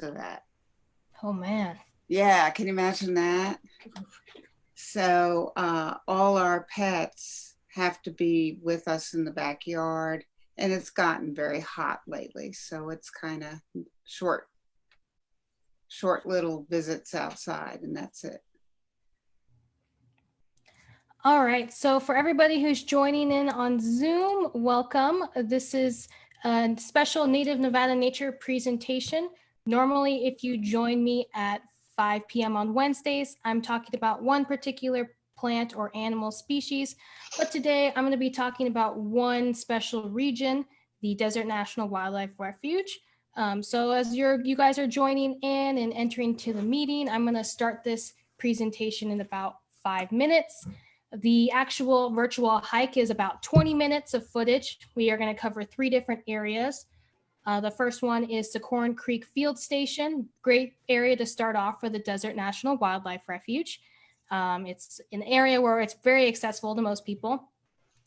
of that. Oh man. Yeah, can you imagine that? So all our pets have to be with us in the backyard, and it's gotten very hot lately, so it's kind of short, short little visits outside, and that's it. All right. So for everybody who's joining in on Zoom, welcome. This is a special Native Nevada Nature presentation. Normally, if you join me at 5 p.m. on Wednesdays, I'm talking about one particular plant or animal species. But today I'm going to be talking about one special region, the Desert National Wildlife Refuge. So as you guys are joining in and entering to the meeting, I'm going to start this presentation in about 5 minutes. The actual virtual hike is about 20 minutes of footage. We are going to cover 3 different areas. The first one is the Corn Creek Field Station, great area to start off for the Desert National Wildlife Refuge. It's an area where it's very accessible to most people.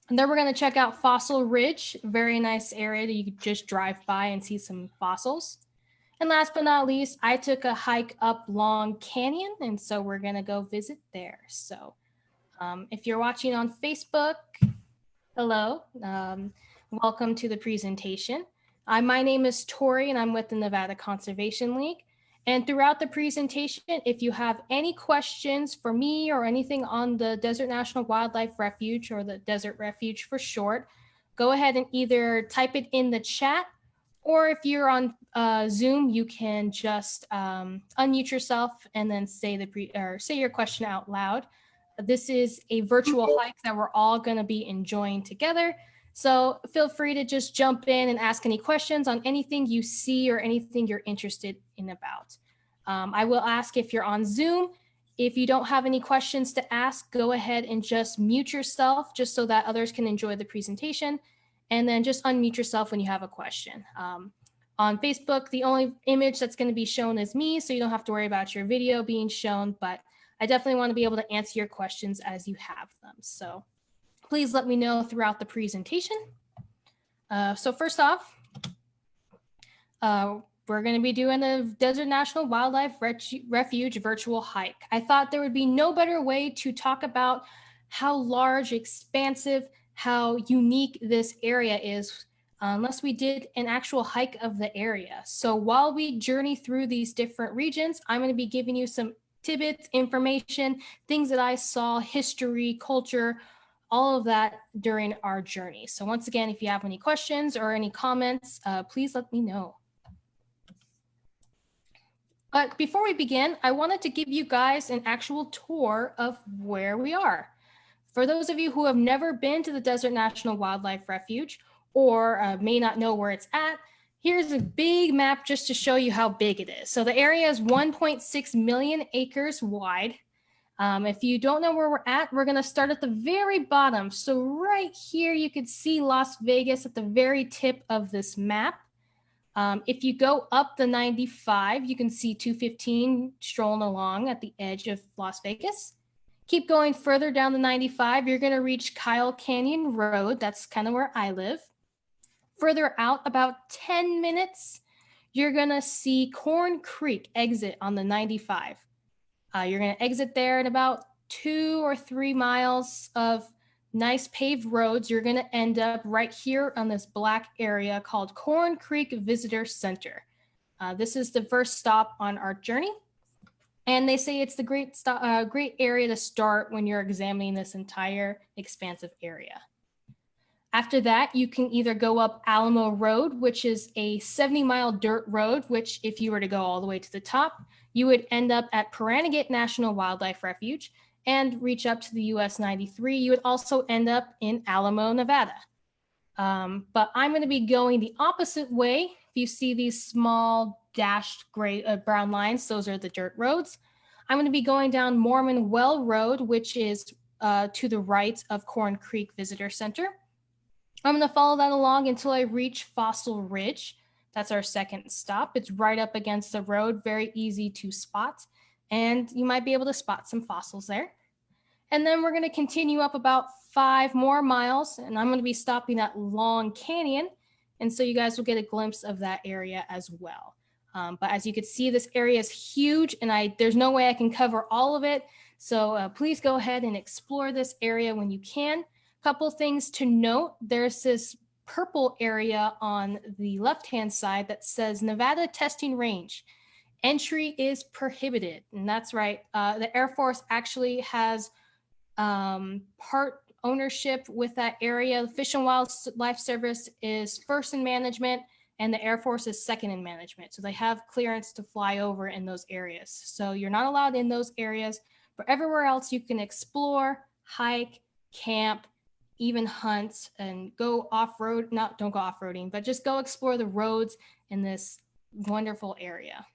And then we're going to check out Fossil Ridge, very nice area that you could just drive by and see some fossils. And last but not least, I took a hike up Long Canyon, and so we're going to go visit there. So if you're watching on Facebook, hello, welcome to the presentation. My name is Torie and I'm with the Nevada Conservation League. And throughout the presentation, if you have any questions for me or anything on the Desert National Wildlife Refuge, or the Desert Refuge for short, go ahead and either type it in the chat, or if you're on Zoom, you can just unmute yourself and then say your question out loud. This is a virtual hike that we're all going to be enjoying together. So feel free to just jump in and ask any questions on anything you see or anything you're interested in about. I will ask if you're on Zoom. If you don't have any questions to ask, go ahead and just mute yourself just so that others can enjoy the presentation. And then just unmute yourself when you have a question. On Facebook, the only image that's going to be shown is me, so you don't have to worry about your video being shown, but I definitely want to be able to answer your questions as you have them. So please let me know throughout the presentation. So first off, we're going to be doing the Desert National Wildlife Refuge virtual hike. I thought there would be no better way to talk about how large, expansive, how unique this area is unless we did an actual hike of the area. So while we journey through these different regions, I'm going to be giving you some tidbits, information, things that I saw, history, culture, all of that during our journey. So once again, if you have any questions or any comments, please let me know. But before we begin, I wanted to give you guys an actual tour of where we are. For those of you who have never been to the Desert National Wildlife Refuge or may not know where it's at, here's a big map just to show you how big it is. So the area is 1.6 million acres wide. If you don't know where we're at, we're going to start at the very bottom. So right here, you can see Las Vegas at the very tip of this map. If you go up the 95, you can see 215 strolling along at the edge of Las Vegas. Keep going further down the 95, you're going to reach Kyle Canyon Road. That's kind of where I live. Further out about 10 minutes, you're going to see Corn Creek exit on the 95. You're going to exit there at about 2 or 3 miles of nice paved roads. You're going to end up right here on this black area called Corn Creek Visitor Center. This is the first stop on our journey. And they say it's the great area to start when you're examining this entire expansive area. After that, you can either go up Alamo Road, which is a 70-mile dirt road, which if you were to go all the way to the top, you would end up at Petroglyphs National Wildlife Refuge and reach up to the US 93. You would also end up in Alamo, Nevada. But I'm going to be going the opposite way. If you see these small dashed gray brown lines, those are the dirt roads. I'm going to be going down Mormon Well Road, which is to the right of Corn Creek Visitor Center. I'm going to follow that along until I reach Fossil Ridge. That's our second stop. It's right up against the road, very easy to spot, and you might be able to spot some fossils there. And then we're going to continue up about 5 more miles, and I'm going to be stopping at Long Canyon, and so you guys will get a glimpse of that area as well. But as you can see, this area is huge, and there's no way I can cover all of it. So please go ahead and explore this area when you can. Couple things to note: there's this purple area on the left-hand side that says Nevada Testing Range. Entry is prohibited, and that's right. The Air Force actually has part ownership with that area. The Fish and Wildlife Service is first in management, and the Air Force is second in management. So they have clearance to fly over in those areas. So you're not allowed in those areas, but everywhere else you can explore, hike, camp, even hunt, and go off-road. Don't go off-roading, but just go explore the roads in this wonderful area.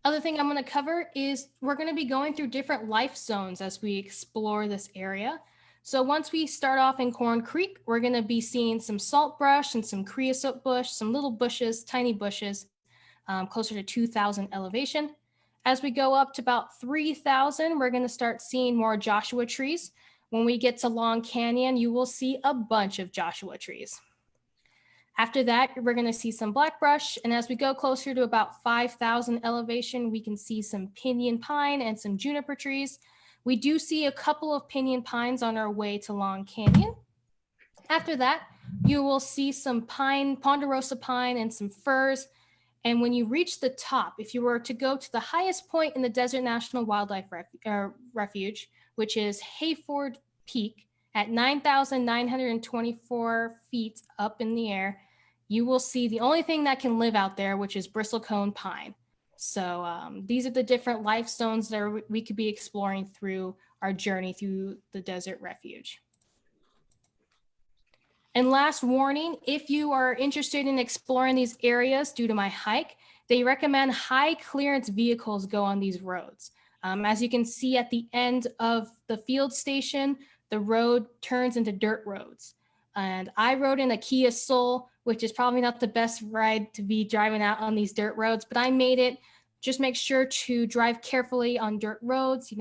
Other thing I'm going to cover is we're going to be going through different life zones as we explore this area. So once we start off in Corn Creek, we're going to be seeing some salt brush and some creosote bush, some little bushes, tiny bushes, closer to 2,000 elevation. As we go up to about 3,000, we're going to start seeing more Joshua trees. When we get to Long Canyon, you will see a bunch of Joshua trees. After that, we're going to see some black brush. And as we go closer to about 5,000 elevation, we can see some pinyon pine and some juniper trees. We do see a couple of pinyon pines on our way to Long Canyon. After that, you will see some pine, ponderosa pine, and some firs. And when you reach the top, if you were to go to the highest point in the Desert National Wildlife Refuge, which is Hayford Peak at 9,924 feet up in the air, you will see the only thing that can live out there, which is bristlecone pine. So these are the different life zones that we could be exploring through our journey through the Desert Refuge. And last warning, if you are interested in exploring these areas due to my hike, they recommend high clearance vehicles go on these roads. As you can see at the end of the field station, the road turns into dirt roads. And I rode in a Kia Soul, which is probably not the best ride to be driving out on these dirt roads, but I made it. Just make sure to drive carefully on dirt roads,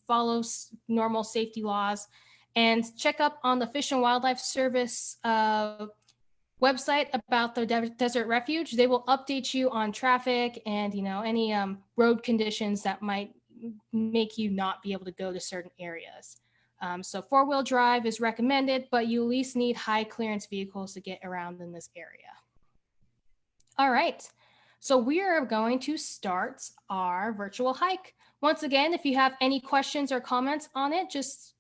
follow normal safety laws, and check up on the Fish and Wildlife Service website about the Desert Refuge. They will update you on traffic and any road conditions that might make you not be able to go to certain areas. So 4-wheel drive is recommended, but you at least need high clearance vehicles to get around in this area. All right, so we are going to start our virtual hike. Once again, if you have any questions or comments on it, just,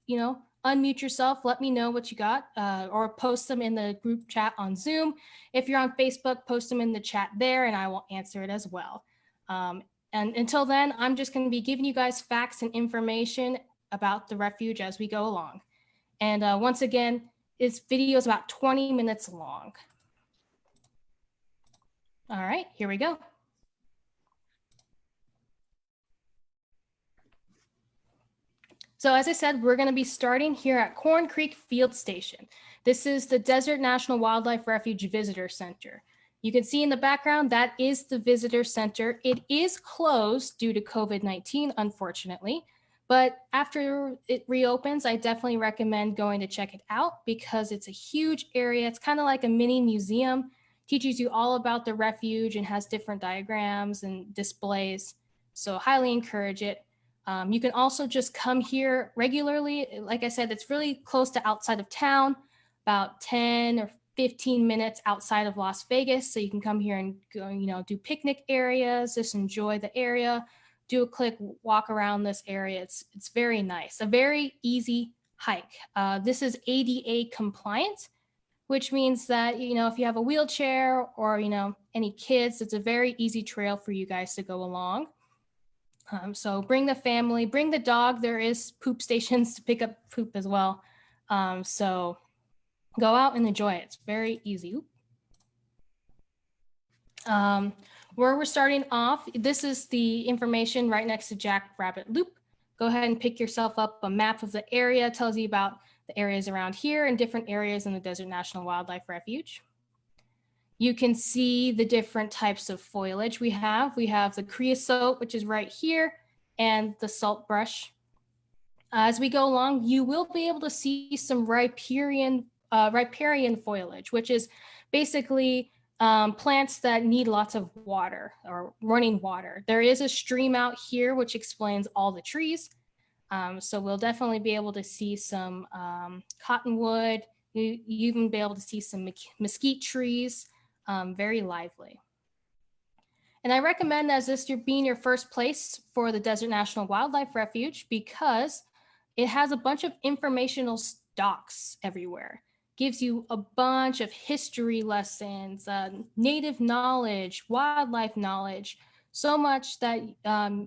unmute yourself, let me know what you got, or post them in the group chat on Zoom. If you're on Facebook, post them in the chat there and I will answer it as well. And until then, I'm just going to be giving you guys facts and information about the refuge as we go along. And once again, this video is about 20 minutes long. All right, here we go. So as I said, we're going to be starting here at Corn Creek Field Station. This is the Desert National Wildlife Refuge Visitor Center. You can see in the background, that is the visitor center. It is closed due to COVID-19, unfortunately. But after it reopens, I definitely recommend going to check it out because it's a huge area. It's kind of like a mini museum, teaches you all about the refuge and has different diagrams and displays. So highly encourage it. You can also just come here regularly. Like I said, it's really close to outside of town, about 10 or 15 minutes outside of Las Vegas. So you can come here and go, do picnic areas, just enjoy the area. Do a quick walk around this area. It's very nice, a very easy hike. This is ADA compliant, which means that, if you have a wheelchair or, any kids, it's a very easy trail for you guys to go along. So bring the family, bring the dog. There is poop stations to pick up poop as well. So go out and enjoy it. It's very easy. Where we're starting off, this is the information right next to Jack Rabbit Loop. Go ahead and pick yourself up a map of the area. It tells you about the areas around here and different areas in the Desert National Wildlife Refuge. You can see the different types of foliage we have. We have the creosote, which is right here, and the salt brush. As we go along, you will be able to see some riparian foliage, which is basically plants that need lots of water or running water. There is a stream out here which explains all the trees. So we'll definitely be able to see some cottonwood. You even be able to see some mesquite trees, very lively. And I recommend as this being your first place for the Desert National Wildlife Refuge because it has a bunch of informational stocks everywhere. Gives you a bunch of history lessons, native knowledge, wildlife knowledge, so much that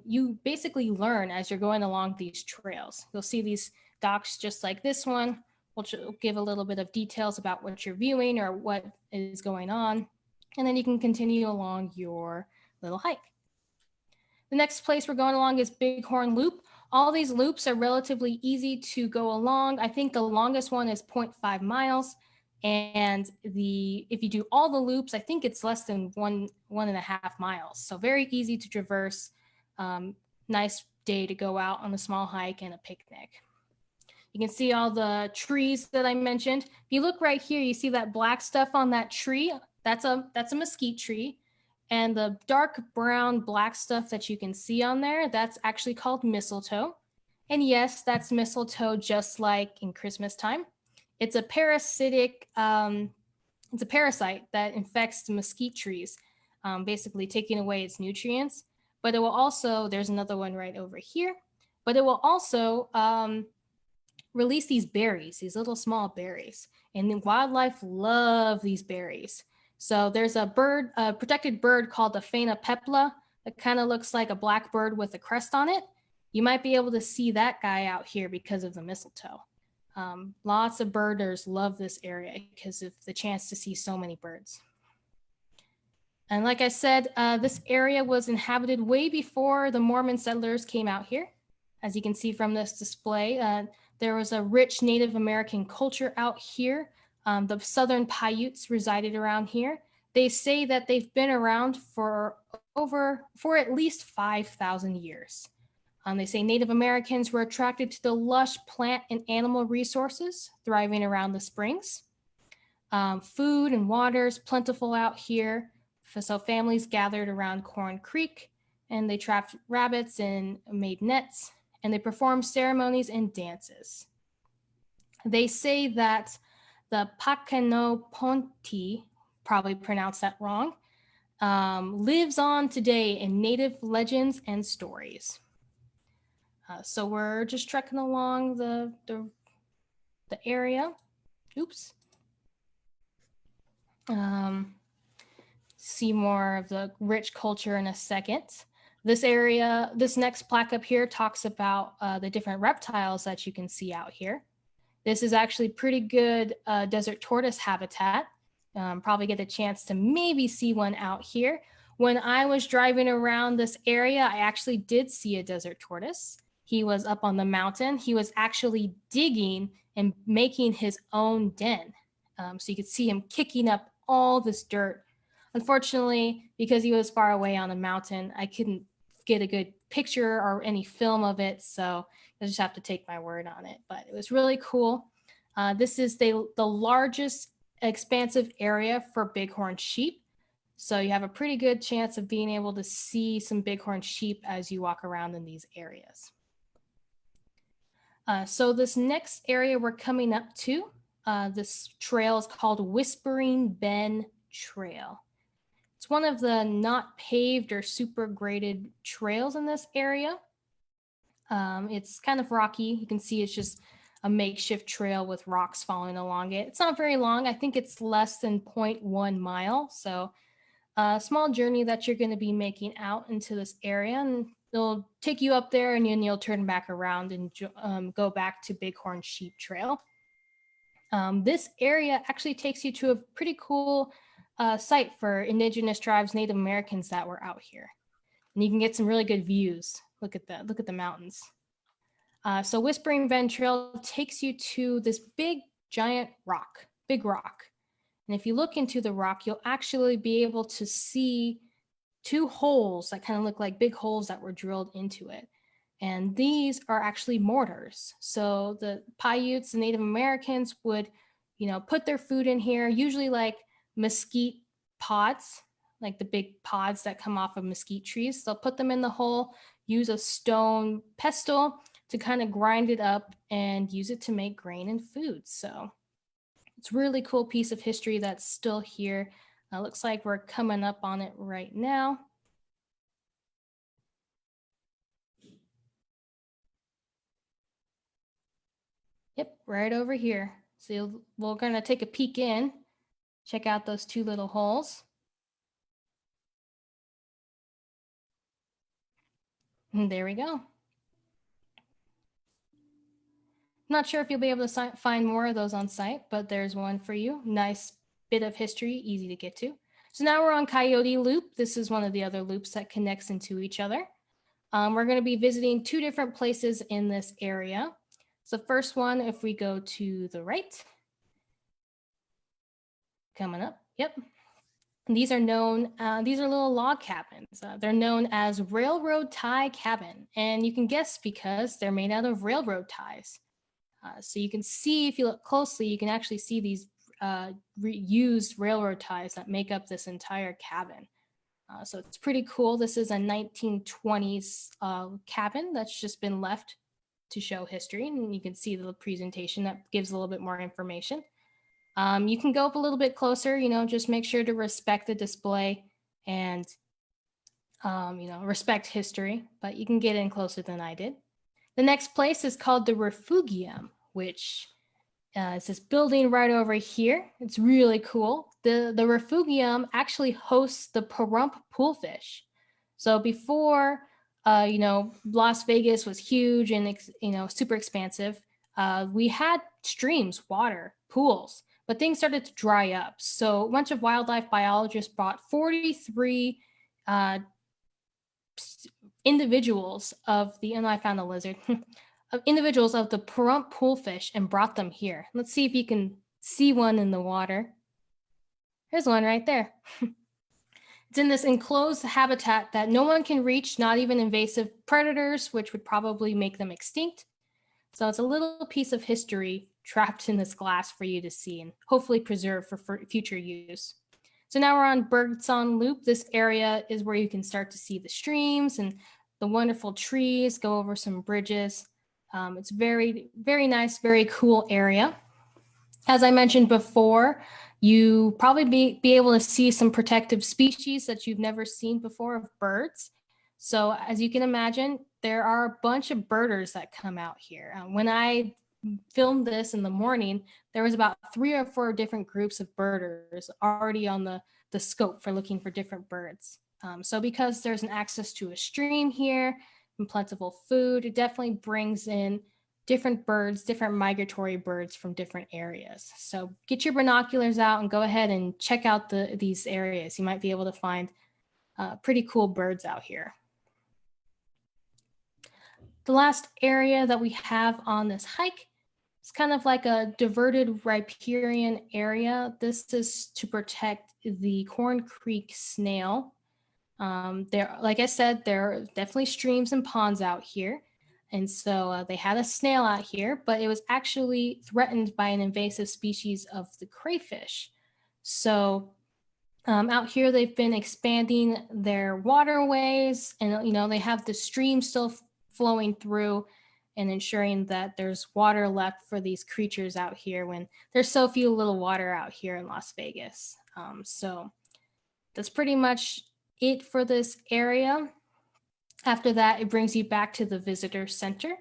you basically learn as you're going along these trails. You'll see these docs just like this one, which will give a little bit of details about what you're viewing or what is going on. And then you can continue along your little hike. The next place we're going along is Bighorn Loop. All these loops are relatively easy to go along. I think the longest one is 0.5 miles. And if you do all the loops, I think it's less than 1.5 miles. So very easy to traverse. Nice day to go out on a small hike and a picnic. You can see all the trees that I mentioned. If you look right here, you see that black stuff on that tree. That's a mesquite tree. And the dark brown black stuff that you can see on there, that's actually called mistletoe. And yes, that's mistletoe just like in Christmas time. It's a parasitic, it's a parasite that infects the mesquite trees, basically taking away its nutrients. But it will also, there's another one right over here, but it will also release these berries, these little small berries. And the wildlife love these berries. So there's a bird, a protected bird called the phainopepla that kind of looks like a black bird with a crest on it. You might be able to see that guy out here because of the mistletoe. Lots of birders love this area because of the chance to see so many birds. And like I said, this area was inhabited way before the Mormon settlers came out here. As you can see from this display, there was a rich Native American culture out here. The Southern Paiutes resided around here. They say that they've been around for at least 5,000 years. They say Native Americans were attracted to the lush plant and animal resources thriving around the springs. Food and water is plentiful out here. So families gathered around Corn Creek and they trapped rabbits and made nets and they performed ceremonies and dances. They say that the Pakenoponti, probably pronounced that wrong, lives on today in native legends and stories. So we're just trekking along the area. Oops. See more of the rich culture in a second. This area, this next plaque up here talks about the different reptiles that you can see out here. This is actually pretty good desert tortoise habitat. Probably get a chance to maybe see one out here. When I was driving around this area, I actually did see a desert tortoise. He was up on the mountain. He was actually digging and making his own den. So you could see him kicking up all this dirt. Unfortunately, because he was far away on the mountain, I couldn't get a good picture or any film of it. So I just have to take my word on it. But it was really cool. This is the largest expansive area for bighorn sheep. So you have a pretty good chance of being able to see some bighorn sheep as you walk around in these areas. So this next area we're coming up to, this trail is called Whispering Bend Trail. It's one of the not paved or super graded trails in this area. It's kind of rocky. You can see it's just a makeshift trail with rocks falling along it. It's not very long. I think it's less than 0.1 mile. So a small journey that you're going to be making out into this area, and it'll take you up there and then you'll turn back around and go back to Bighorn Sheep Trail. This area actually takes you to a pretty cool site for Indigenous tribes, Native Americans that were out here. And you can get some really good views. Look at the mountains. So Whispering Bend Trail takes you to this big giant rock, big rock. And if you look into the rock, you'll actually be able to see two holes that kind of look like big holes that were drilled into it. And these are actually mortars. So the Paiutes, the Native Americans would, put their food in here, usually like mesquite pods, like the big pods that come off of mesquite trees. They'll put them in the hole, use a stone pestle to kind of grind it up and use it to make grain and food. So it's a really cool piece of history that's still here. Looks like we're coming up on it right now. Yep, right over here. So we're gonna take a peek in, check out those two little holes. And there we go. Not sure if you'll be able to find more of those on site, but there's one for you. Nice bit of history, easy to get to. So now we're on Coyote Loop. This is one of the other loops that connects into each other. We're going to be visiting two different places in this area. So first one, if we go to the right, coming up, yep. And these are known, these are little log cabins. They're known as railroad tie cabin. And you can guess because they're made out of railroad ties. So you can see, if you look closely, you can actually see these reused railroad ties that make up this entire cabin. So it's pretty cool. This is a 1920s cabin that's just been left to show history. And you can see the presentation that gives a little bit more information. You can go up a little bit closer, just make sure to respect the display and, respect history, but you can get in closer than I did. The next place is called the Refugium, which is this building right over here. It's really cool. The Refugium actually hosts the Pahrump poolfish. So before, Las Vegas was huge and, super expansive, we had streams, water, pools, but things started to dry up. So a bunch of wildlife biologists brought 43 individuals of the, and I found a lizard, of individuals of the Pahrump poolfish and brought them here. Let's see if you can see one in the water. There's one right there. It's in this enclosed habitat that no one can reach, not even invasive predators, which would probably make them extinct. So it's a little piece of history trapped in this glass for you to see and hopefully preserve for future use. So now we're on Birdsong Loop. This area is where you can start to see the streams and the wonderful trees, go over some bridges. It's very, very nice, very cool area. As I mentioned before, you probably be able to see some protective species that you've never seen before of birds. So as you can imagine, there are a bunch of birders that come out here. When I filmed this in the morning, there was about 3 or 4 different groups of birders already on the scope for looking for different birds. So because there's an access to a stream here and plentiful food, it definitely brings in different birds, different migratory birds from different areas. So get your binoculars out and go ahead and check out these areas. You might be able to find pretty cool birds out here. The last area that we have on this hike is kind of like a diverted riparian area. This is to protect the Corn Creek snail. There, like I said, there are definitely streams and ponds out here. And so they had a snail out here, but it was actually threatened by an invasive species of the crayfish. So out here, they've been expanding their waterways and, they have the stream still flowing through and ensuring that there's water left for these creatures out here when there's so few little water out here in Las Vegas. So that's pretty much it for this area. After that, it brings you back to the visitor center.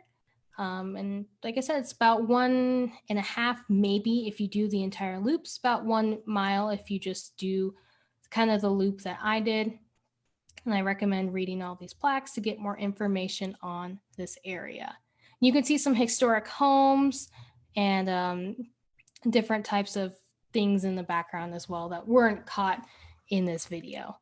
And like I said, it's about 1.5, maybe if you do the entire loop. It's about 1 mile if you just do kind of the loop that I did. And I recommend reading all these plaques to get more information on this area. You can see some historic homes and different types of things in the background as well that weren't caught in this video.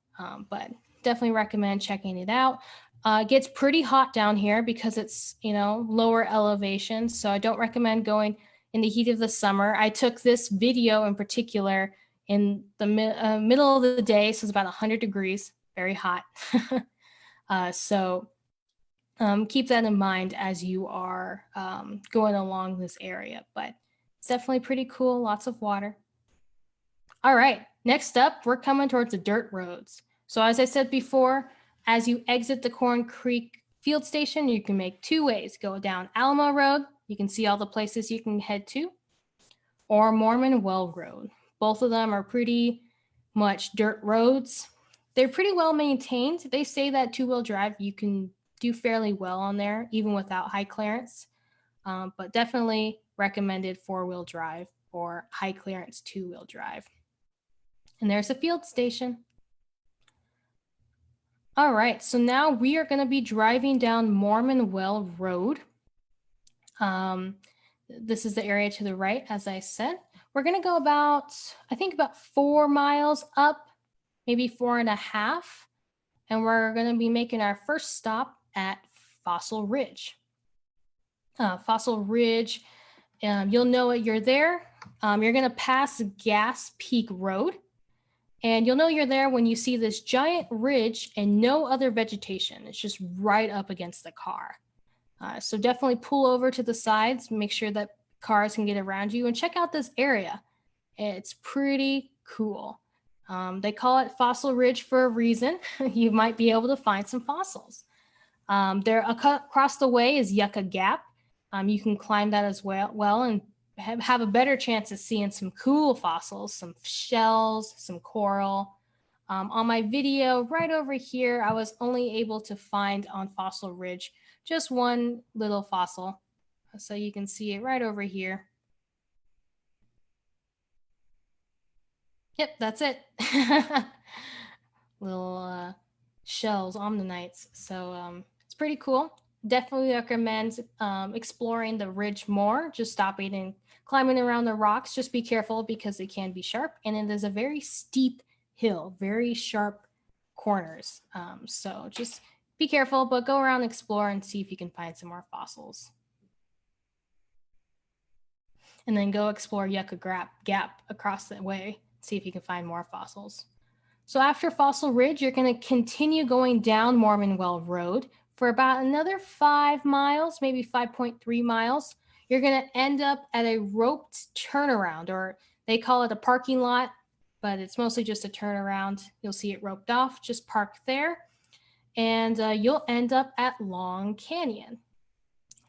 But definitely recommend checking it out. It gets pretty hot down here because it's, lower elevation. So I don't recommend going in the heat of the summer. I took this video in particular in the middle of the day. So it's about 100 degrees, very hot. So keep that in mind as you are going along this area, but it's definitely pretty cool. Lots of water. All right, next up, we're coming towards the dirt roads. So as I said before, as you exit the Corn Creek field station, you can make two ways. Go down Alamo Road, you can see all the places you can head to, or Mormon Well Road. Both of them are pretty much dirt roads. They're pretty well maintained. They say that two-wheel drive, you can do fairly well on there, even without high clearance, but definitely recommended four-wheel drive or high clearance two-wheel drive. And there's a field station. All right, so now we are going to be driving down Mormon Well Road. This is the area to the right, as I said. We're going to go about 4 miles up, maybe 4.5. And we're going to be making our first stop at Fossil Ridge. Fossil Ridge, you'll know it, you're there. You're going to pass Gas Peak Road. And you'll know you're there when you see this giant ridge and no other vegetation. It's just right up against the car. So definitely pull over to the sides, make sure that cars can get around you, and check out this area. It's pretty cool. They call it Fossil Ridge for a reason. You might be able to find some fossils. There across the way is Yucca Gap. You can climb that as well and have a better chance of seeing some cool fossils, some shells, some coral. On my video right over here, I was only able to find on Fossil Ridge just one little fossil. So you can see it right over here. Yep, that's it. Little shells, ammonite. So it's pretty cool. Definitely recommend exploring the ridge more, just stopping and climbing around the rocks. Just be careful because they can be sharp, and it is a very steep hill, very sharp corners. So just be careful, but go around, explore, and see if you can find some more fossils. And then go explore Yucca Gap across the way, see if you can find more fossils. So after Fossil Ridge, you're going to continue going down Mormon Well Road for about another 5 miles, maybe 5.3 miles. You're going to end up at a roped turnaround, or they call it a parking lot, but it's mostly just a turnaround. You'll see it roped off. Just park there, and you'll end up at Long Canyon.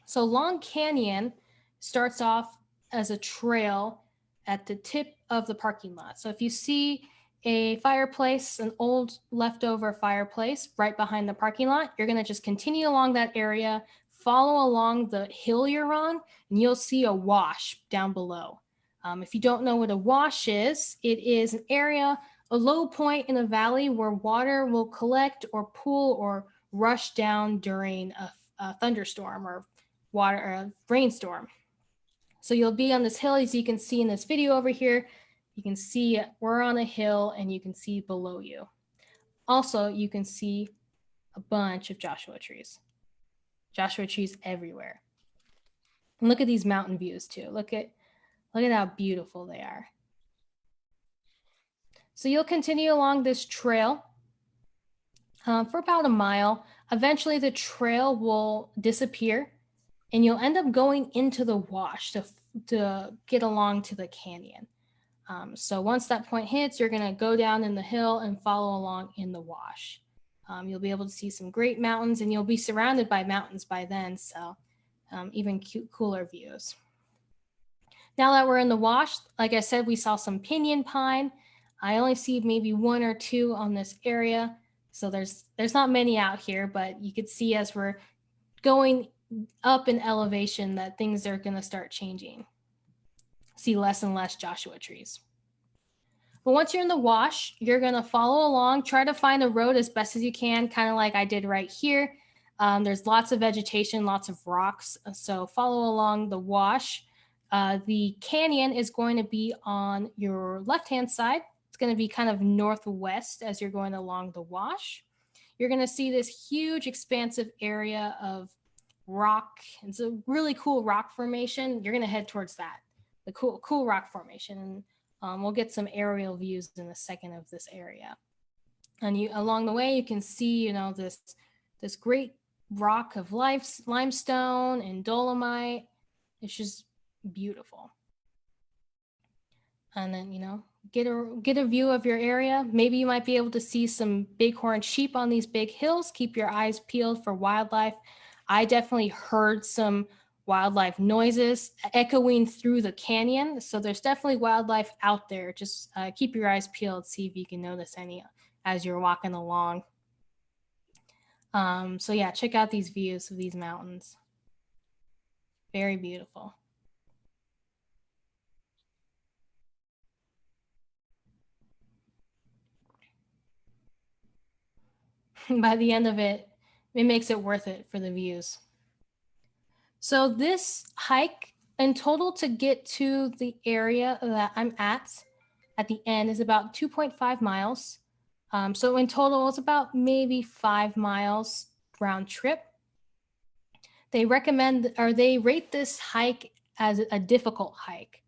So Long Canyon starts off as a trail at the tip of the parking lot. So if you see a fireplace, an old leftover fireplace right behind the parking lot, you're going to just continue along that area, follow along the hill you're on, and you'll see a wash down below. If you don't know what a wash is, it is an area, a low point in a valley where water will collect or pool or rush down during a thunderstorm or rainstorm. So you'll be on this hill, as you can see in this video over here. You can see we're on a hill, and you can see below you. Also, you can see a bunch of Joshua trees. Joshua trees everywhere. And look at these mountain views too. Look at how beautiful they are. So you'll continue along this trail for about a mile. Eventually, the trail will disappear, and you'll end up going into the wash to get along to the canyon. So once that point hits, you're going to go down in the hill and follow along in the wash. You'll be able to see some great mountains, and you'll be surrounded by mountains by then, so even cooler views. Now that we're in the wash, like I said, we saw some pinyon pine. I only see maybe 1 or 2 on this area, so there's not many out here, but you could see as we're going up in elevation that things are going to start changing. See less and less Joshua trees. But once you're in the wash, you're going to follow along, try to find a road as best as you can, kind of like I did right here. There's lots of vegetation, lots of rocks, so follow along the wash. The canyon is going to be on your left-hand side. It's going to be kind of northwest as you're going along the wash. You're going to see this huge expansive area of rock. It's a really cool rock formation. You're going to head towards that, the cool rock formation. And we'll get some aerial views in a second of this area. And along the way, you can see, this great rock of limestone and dolomite. It's just beautiful. And then, get a view of your area. Maybe you might be able to see some bighorn sheep on these big hills. Keep your eyes peeled for wildlife. I definitely heard some wildlife noises echoing through the canyon. So there's definitely wildlife out there. Just keep your eyes peeled, see if you can notice any as you're walking along. So yeah, check out these views of these mountains. Very beautiful. By the end of it, it makes it worth it for the views. So this hike in total to get to the area that I'm at the end is about 2.5 miles. So in total, it's about maybe 5 miles round trip. They recommend, or they rate this hike as a difficult hike.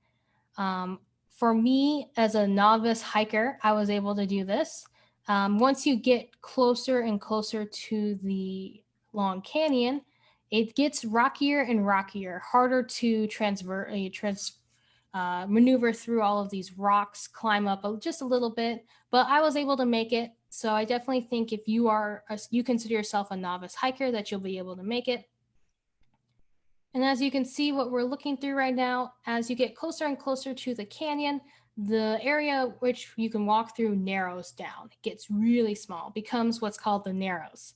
For me, as a novice hiker, I was able to do this. Once you get closer and closer to the Long Canyon, it gets rockier and rockier, harder to maneuver through all of these rocks, climb up just a little bit, but I was able to make it. So I definitely think if you consider yourself a novice hiker, that you'll be able to make it. And as you can see, what we're looking through right now, as you get closer and closer to the canyon, the area which you can walk through narrows down. It gets really small, becomes what's called the narrows.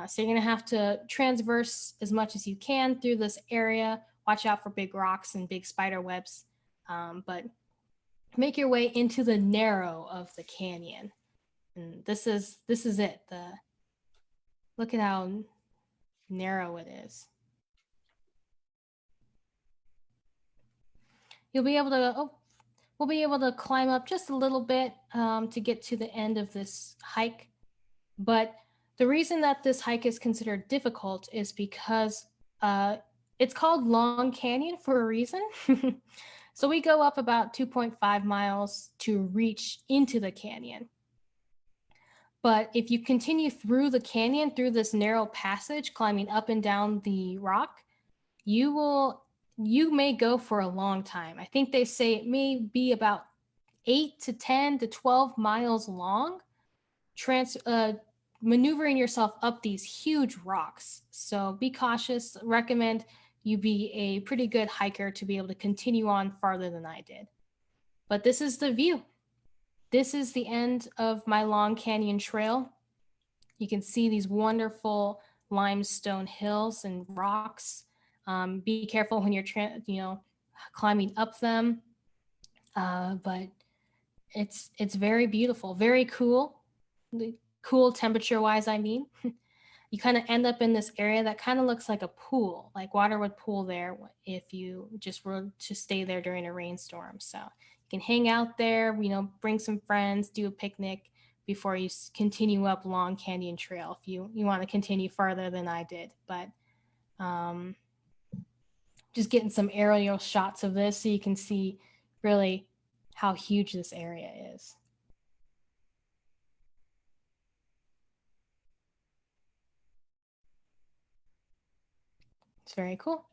So you're going to have to transverse as much as you can through this area. Watch out for big rocks and big spider webs. But make your way into the narrow of the canyon. And this is it. Look at how narrow it is. We'll be able to climb up just a little bit to get to the end of this hike. But the reason that this hike is considered difficult is because it's called Long Canyon for a reason. So we go up about 2.5 miles to reach into the canyon. But if you continue through the canyon, through this narrow passage, climbing up and down the rock, you may go for a long time. I think they say it may be about 8 to 10 to 12 miles long, maneuvering yourself up these huge rocks. So be cautious. Recommend you be a pretty good hiker to be able to continue on farther than I did. But this is the view. This is the end of my Long Canyon Trail. You can see these wonderful limestone hills and rocks. Be careful when you're climbing up them. But it's very beautiful, very cool. Cool temperature-wise, I mean. You kind of end up in this area that kind of looks like a pool, like water would pool there if you just were to stay there during a rainstorm. So you can hang out there, bring some friends, do a picnic before you continue up Long Canyon Trail if you want to continue farther than I did. But just getting some aerial shots of this so you can see really how huge this area is. It's very cool.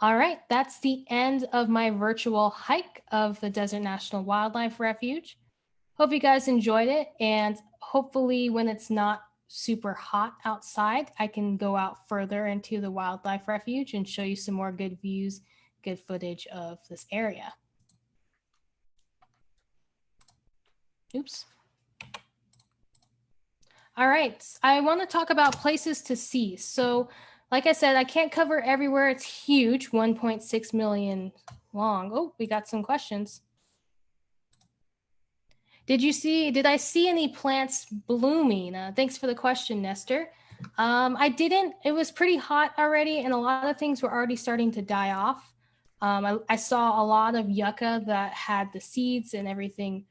All right, that's the end of my virtual hike of the Desert National Wildlife Refuge. Hope you guys enjoyed it, and hopefully when it's not super hot outside, I can go out further into the wildlife refuge and show you some more good views, good footage of this area. Oops. All right, I want to talk about places to see. So like I said, I can't cover everywhere. It's huge, 1.6 million long. Oh, we got some questions. Did I see any plants blooming? Thanks for the question, Nestor. I didn't. It was pretty hot already, and a lot of things were already starting to die off. I saw a lot of yucca that had the seeds and everything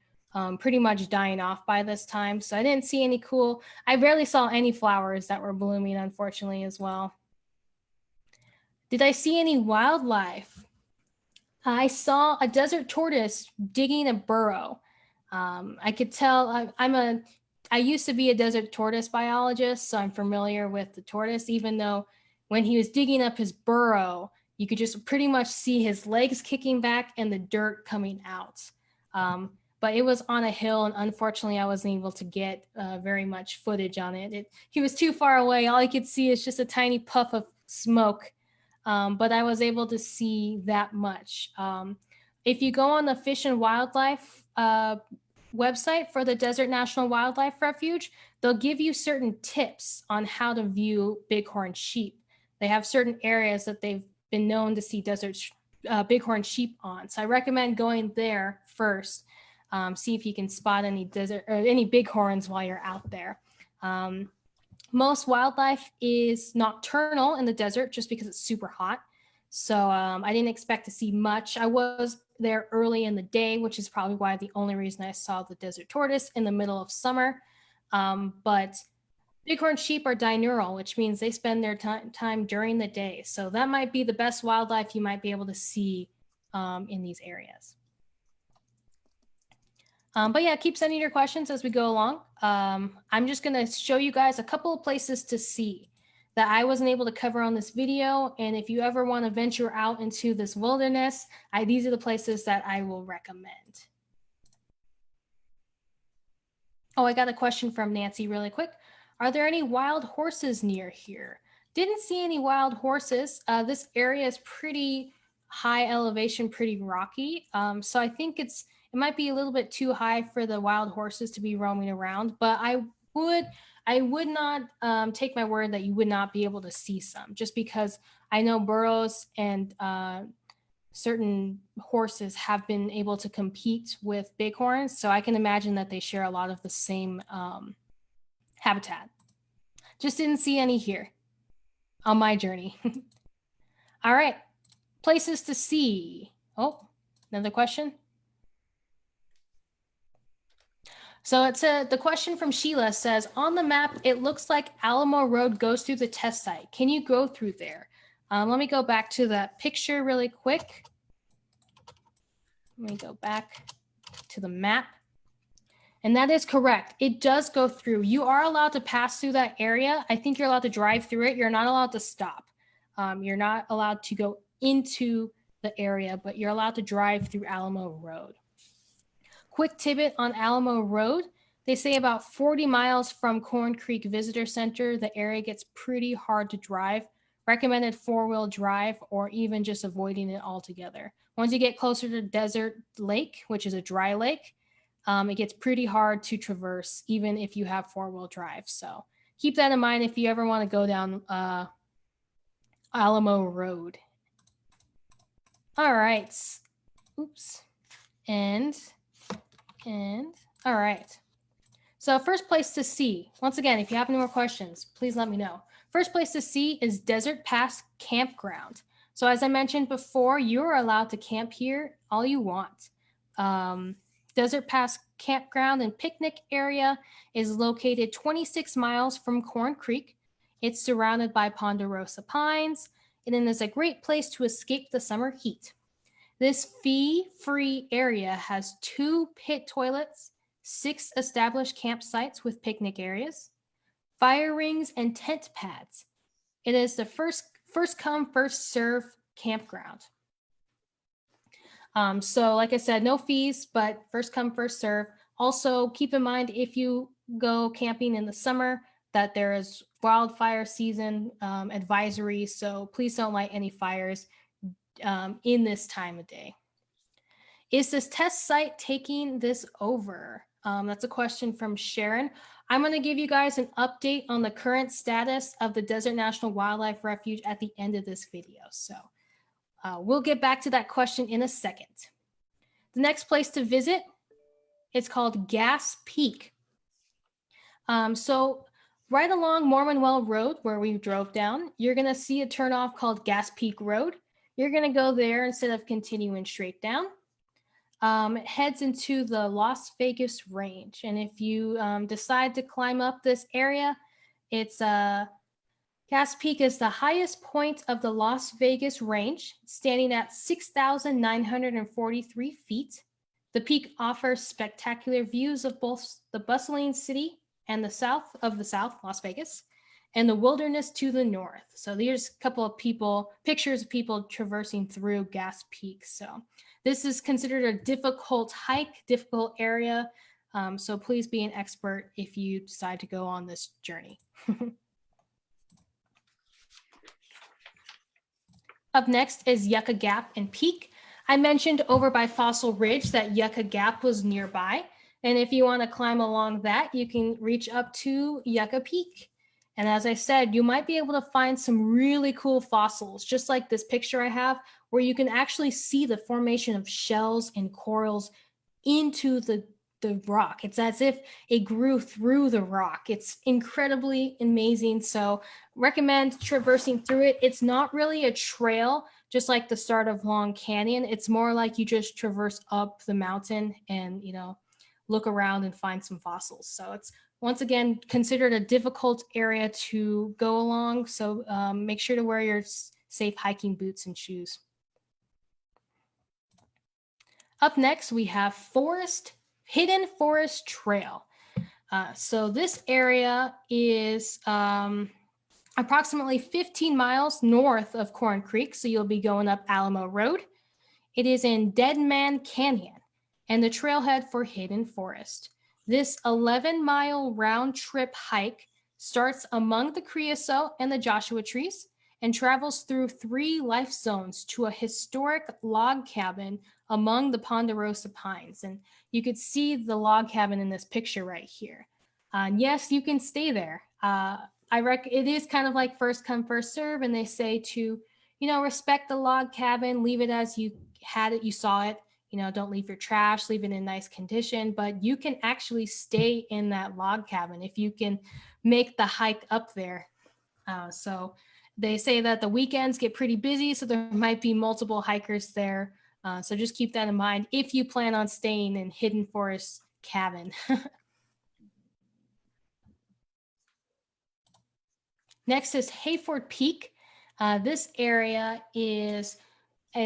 pretty much dying off by this time. So I didn't see any I barely saw any flowers that were blooming, unfortunately, as well. Did I see any wildlife? I saw a desert tortoise digging a burrow. I could tell I used to be a desert tortoise biologist, so I'm familiar with the tortoise, even though when he was digging up his burrow, you could just pretty much see his legs kicking back and the dirt coming out. But but it was on a hill, and unfortunately I wasn't able to get very much footage on it. He was too far away. All I could see is just a tiny puff of smoke, but I was able to see that much. If you go on the Fish and Wildlife website for the Desert National Wildlife Refuge, they'll give you certain tips on how to view bighorn sheep. They have certain areas that they've been known to see bighorn sheep on. So I recommend going there first. See if you can spot any bighorns while you're out there. Most wildlife is nocturnal in the desert just because it's super hot. So I didn't expect to see much. I was there early in the day, which is probably why the only reason I saw the desert tortoise in the middle of summer. But bighorn sheep are diurnal, which means they spend their time during the day. So that might be the best wildlife you might be able to see in these areas. But yeah, keep sending your questions as we go along. I'm just gonna show you guys a couple of places to see that I wasn't able to cover on this video. And if you ever want to venture out into this wilderness, these are the places that I will recommend. Oh, I got a question from Nancy really quick. Are there any wild horses near here? Didn't see any wild horses. This area is pretty high elevation, pretty rocky. So I think it might be a little bit too high for the wild horses to be roaming around, but I would not take my word that you would not be able to see some, just because I know burros and certain horses have been able to compete with bighorns. So I can imagine that they share a lot of the same habitat. Just didn't see any here on my journey. All right, places to see. Oh, another question. So the question from Sheila says, on the map, it looks like Alamo Road goes through the test site. Can you go through there? Let me go back to that picture really quick. Let me go back to the map. And that is correct. It does go through. You are allowed to pass through that area. I think you're allowed to drive through it. You're not allowed to stop. You're not allowed to go into the area, but you're allowed to drive through Alamo Road. Quick tidbit on Alamo Road. They say about 40 miles from Corn Creek Visitor Center, the area gets pretty hard to drive. Recommended 4-wheel drive or even just avoiding it altogether. Once you get closer to Desert Lake, which is a dry lake, it gets pretty hard to traverse even if you have 4-wheel drive. So keep that in mind if you ever want to go down Alamo Road. All right. Oops. And all right. So first place to see, once again, if you have any more questions, please let me know. First place to see is Desert Pass Campground. So as I mentioned before, you're allowed to camp here all you want. Desert Pass Campground and Picnic Area is located 26 miles from Corn Creek. It's surrounded by ponderosa pines, and it is a great place to escape the summer heat. This fee-free area has 2 pit toilets, 6 established campsites with picnic areas, fire rings, and tent pads. It is the first come, first serve campground. So like I said, no fees, but first come, first serve. Also, keep in mind if you go camping in the summer that there is wildfire season advisory. So please don't light any fires in this time of day. Is this test site taking this over? That's a question from Sharon. I'm going to give you guys an update on the current status of the Desert National Wildlife Refuge at the end of this video. So we'll get back to that question in a second. The next place to visit, it's called Gas Peak. So right along Mormonwell Road, where we drove down, you're going to see a turnoff called Gas Peak Road. You're going to go there instead of continuing straight down. It heads into the Las Vegas range. And if you decide to climb up this area, it's Gas Peak is the highest point of the Las Vegas range, standing at 6,943 feet. The peak offers spectacular views of both the bustling city and the South, Las Vegas. and the wilderness to the north. So there's a couple of pictures of people traversing through Gas Peak. So this is considered a difficult hike, difficult area. So please be an expert if you decide to go on this journey. Up next is Yucca Gap and Peak. I mentioned over by Fossil Ridge that Yucca Gap was nearby. And if you want to climb along that, you can reach up to Yucca Peak. And as I said, you might be able to find some really cool fossils, just like this picture I have, where you can actually see the formation of shells and corals into the rock. It's as if it grew through the rock. It's incredibly amazing. So recommend traversing through it. It's not really a trail, just like the start of Long Canyon. It's more like you just traverse up the mountain and, look around and find some fossils. So it's, once again, considered a difficult area to go along. So make sure to wear your safe hiking boots and shoes. Up next, we have Hidden Forest Trail. So this area is approximately 15 miles north of Corn Creek. So you'll be going up Alamo Road. It is in Dead Man Canyon and the trailhead for Hidden Forest. This 11-mile round trip hike starts among the creosote and the Joshua trees and travels through 3 life zones to a historic log cabin among the ponderosa pines. And you could see the log cabin in this picture right here. Yes, you can stay there. It is kind of like first come, first serve, and they say to, respect the log cabin, leave it as you had it, you saw it. Don't leave your trash, leave it in nice condition, but you can actually stay in that log cabin if you can make the hike up there. So they say that the weekends get pretty busy, so there might be multiple hikers there. So just keep that in mind if you plan on staying in Hidden Forest Cabin. Next is Hayford Peak. This area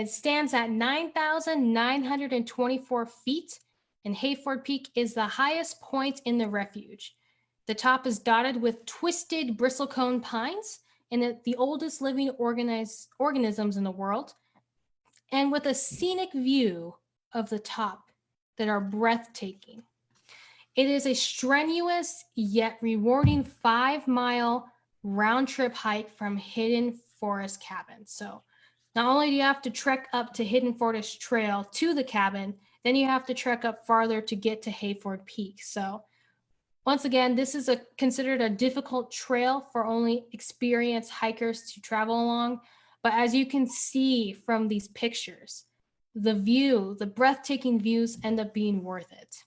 stands at 9,924 feet, and Hayford Peak is the highest point in the refuge. The top is dotted with twisted bristlecone pines and the oldest living organisms in the world, and with a scenic view of the top that are breathtaking. It is a strenuous yet rewarding 5-mile round-trip hike from Hidden Forest Cabin. So not only do you have to trek up to Hidden Forest Trail to the cabin, then you have to trek up farther to get to Hayford Peak. So once again, this is considered a difficult trail for only experienced hikers to travel along. But as you can see from these pictures, the breathtaking views end up being worth it.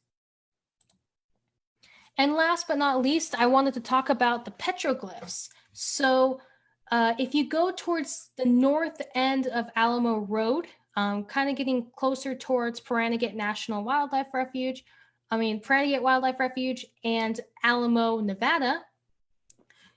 And last but not least, I wanted to talk about the petroglyphs. So if you go towards the north end of Alamo Road, kind of getting closer towards Petroglyphs National Wildlife Refuge, Petroglyphs Wildlife Refuge and Alamo, Nevada,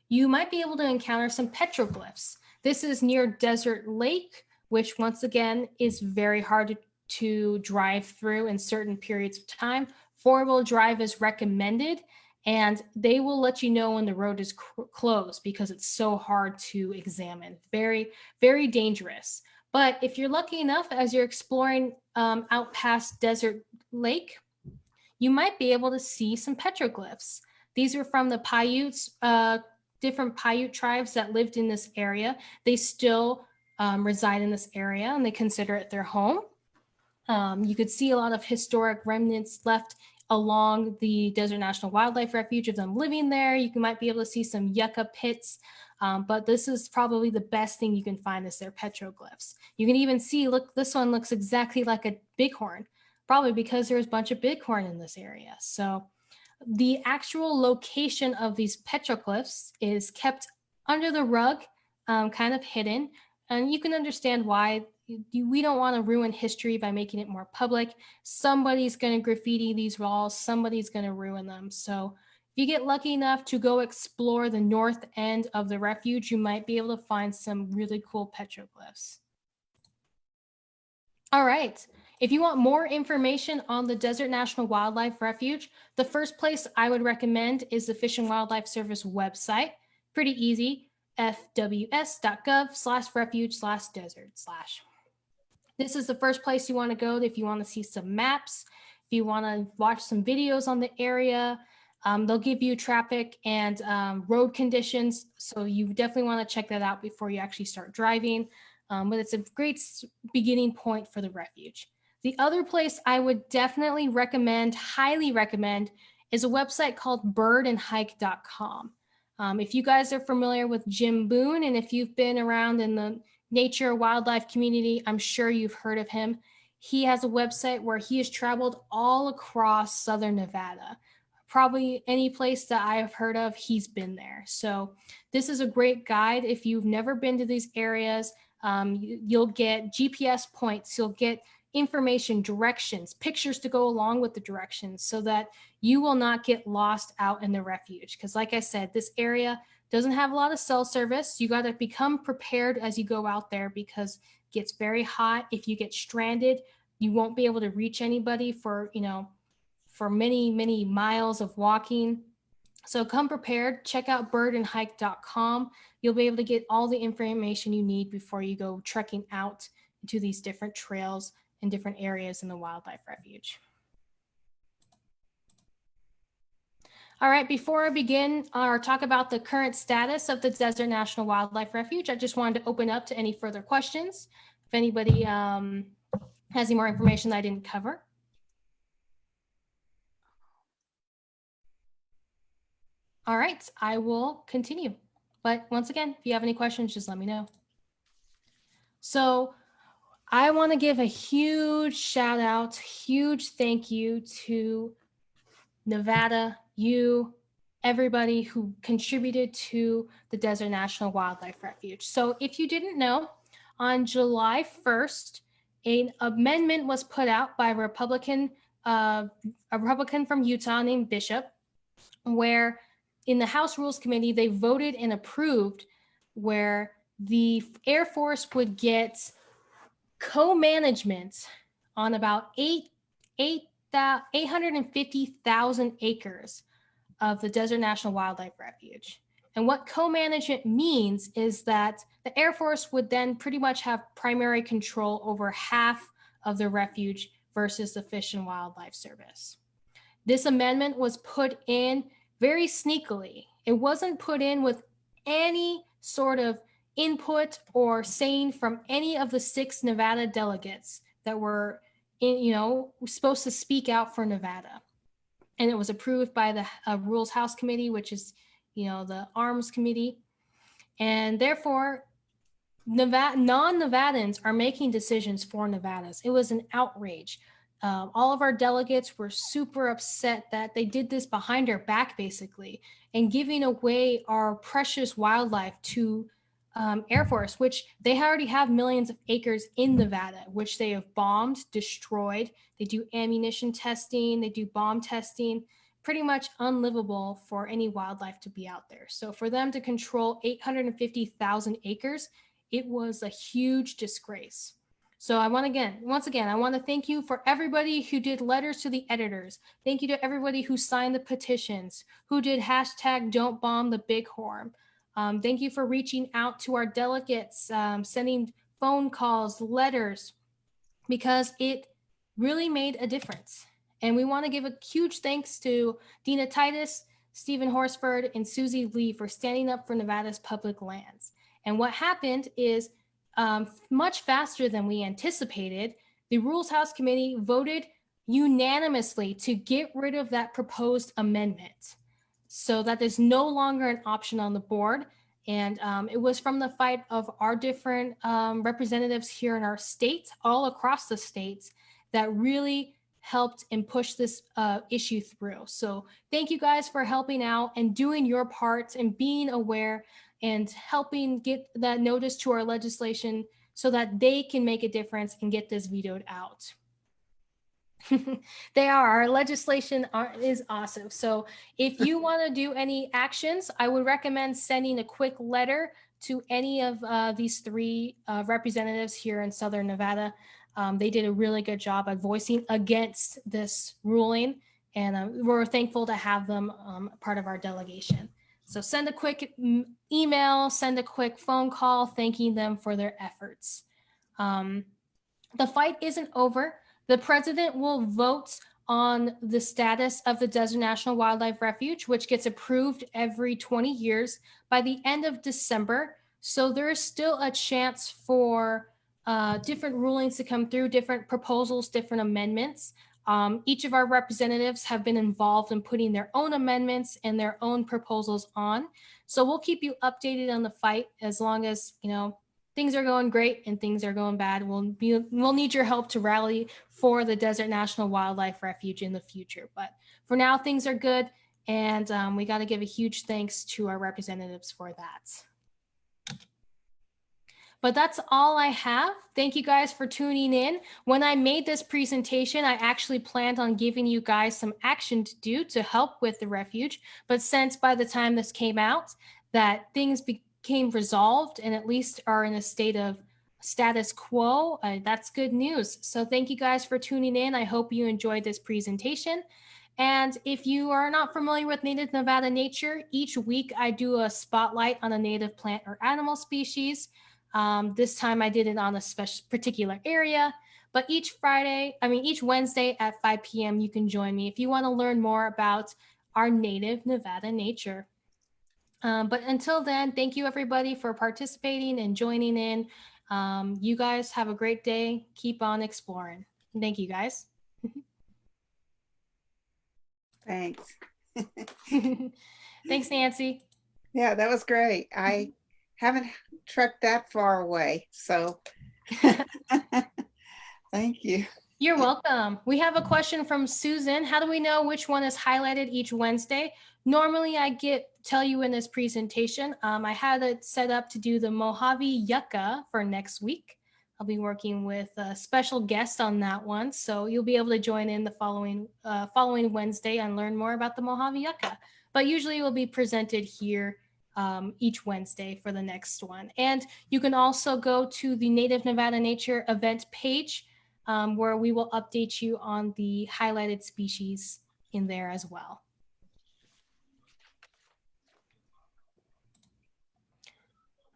you might be able to encounter some petroglyphs. This is near Desert Lake, which once again is very hard to drive through in certain periods of time. 4-wheel drive is recommended, and they will let you know when the road is closed because it's so hard to examine. Very, very dangerous. But if you're lucky enough, as you're exploring out past Desert Lake, you might be able to see some petroglyphs. These are from the Paiutes, different Paiute tribes that lived in this area. They still reside in this area and they consider it their home. You could see a lot of historic remnants left along the Desert National Wildlife Refuge of them living there. You might be able to see some yucca pits, but this is probably the best thing you can find is their petroglyphs. You can even see, look, this one looks exactly like a bighorn, probably because there's a bunch of bighorn in this area. So the actual location of these petroglyphs is kept under the rug, kind of hidden, and you can understand why. We don't want to ruin history by making it more public. Somebody's going to graffiti these walls. Somebody's going to ruin them. So if you get lucky enough to go explore the north end of the refuge, you might be able to find some really cool petroglyphs. All right. If you want more information on the Desert National Wildlife Refuge, the first place I would recommend is the Fish and Wildlife Service website, Pretty easy, fws.gov/refuge/desert/. This is the first place you want to go if you want to see some maps, if you want to watch some videos on the area. They'll give you traffic and road conditions, so you definitely want to check that out before you actually start driving. But it's a great beginning point for the refuge. The other place I would definitely recommend, highly recommend, is a website called birdandhike.com. If you guys are familiar with Jim Boone, and if you've been around in the nature wildlife community, I'm sure you've heard of him. He has a website where he has traveled all across Southern Nevada. Probably any place that I have heard of, he's been there. So this is a great guide. If you've never been to these areas, you'll get GPS points, you'll get information, directions, pictures to go along with the directions, so that you will not get lost out in the refuge. Because like I said, this area doesn't have a lot of cell service. You got to become prepared as you go out there, because it gets very hot. If you get stranded, you won't be able to reach anybody for many, many miles of walking. So come prepared. Check out birdandhike.com. You'll be able to get all the information you need before you go trekking out into these different trails and different areas in the wildlife refuge. All right, before I begin or talk about the current status of the Desert National Wildlife Refuge, I just wanted to open up to any further questions. If anybody has any more information that I didn't cover. All right, I will continue. But once again, if you have any questions, just let me know. So I want to give a huge shout out, huge thank you to Nevada, you, everybody who contributed to the Desert National Wildlife Refuge. So if you didn't know, on July 1st, an amendment was put out by a Republican from Utah named Bishop, where in the House Rules Committee, they voted and approved where the Air Force would get co-management on about 850,000 acres of the Desert National Wildlife Refuge. And what co-management means is that the Air Force would then pretty much have primary control over half of the refuge versus the Fish and Wildlife Service. This amendment was put in very sneakily. It wasn't put in with any sort of input or saying from any of the 6 Nevada delegates that were supposed to speak out for Nevada. And it was approved by the Rules House Committee, which is, the Arms Committee. And therefore, non-Nevadans are making decisions for Nevadas. It was an outrage. All of our delegates were super upset that they did this behind our back, basically, and giving away our precious wildlife to Air Force, which they already have millions of acres in Nevada, which they have bombed, destroyed. They do ammunition testing, they do bomb testing, pretty much unlivable for any wildlife to be out there. So for them to control 850,000 acres, it was a huge disgrace. So once again, I want to thank you for everybody who did letters to the editors. Thank you to everybody who signed the petitions, who did #Don'tBombTheBighorn. Thank you for reaching out to our delegates, sending phone calls, letters, because it really made a difference. And we want to give a huge thanks to Dina Titus, Stephen Horsford, and Susie Lee for standing up for Nevada's public lands. And what happened is much faster than we anticipated, the Rules House Committee voted unanimously to get rid of that proposed amendment, so that there's no longer an option on the board. And it was from the fight of our different representatives here in our state, all across the states, that really helped and pushed this issue through. So thank you guys for helping out and doing your part and being aware and helping get that notice to our legislation so that they can make a difference and get this vetoed out. Our legislation is awesome. So if you want to do any actions, I would recommend sending a quick letter to any of these 3 representatives here in Southern Nevada. They did a really good job at voicing against this ruling, and we're thankful to have them part of our delegation. So send a quick email, send a quick phone call, thanking them for their efforts. The fight isn't over. The president will vote on the status of the Desert National Wildlife Refuge, which gets approved every 20 years by the end of December. So there is still a chance for different rulings to come through, different proposals, different amendments. Each of our representatives have been involved in putting their own amendments and their own proposals on. So we'll keep you updated on the fight as long as, things are going great and things are going bad. We'll need your help to rally for the Desert National Wildlife Refuge in the future. But for now, things are good. And we got to give a huge thanks to our representatives for that. But that's all I have. Thank you guys for tuning in. When I made this presentation, I actually planned on giving you guys some action to do to help with the refuge. But since by the time this came out, that things became resolved and at least are in a state of status quo, that's good news. So thank you guys for tuning in. I hope you enjoyed this presentation. And if you are not familiar with Native Nevada nature, each week I do a spotlight on a native plant or animal species. This time I did it on a particular area, but each Wednesday at 5 p.m. you can join me if you want to learn more about our native Nevada nature. But until then, thank you everybody for participating and joining in. You guys have a great day. Keep on exploring. Thank you guys. Thanks. Thanks, Nancy. Yeah, that was great. I haven't trekked that far away, so thank you. You're welcome. We have a question from Susan. How do we know which one is highlighted each Wednesday? Normally I tell you in this presentation. I had it set up to do the Mojave Yucca for next week. I'll be working with a special guest on that one. So you'll be able to join in the following Wednesday and learn more about the Mojave Yucca. But usually it will be presented here each Wednesday for the next one. And you can also go to the Native Nevada Nature event page where we will update you on the highlighted species in there as well.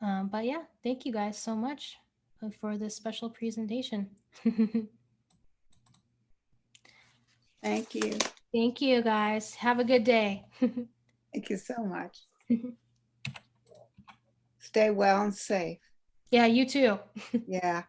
But yeah, thank you guys so much for this special presentation. Thank you. Thank you guys. Have a good day. Thank you so much. Stay well and safe. Yeah, you too. Yeah.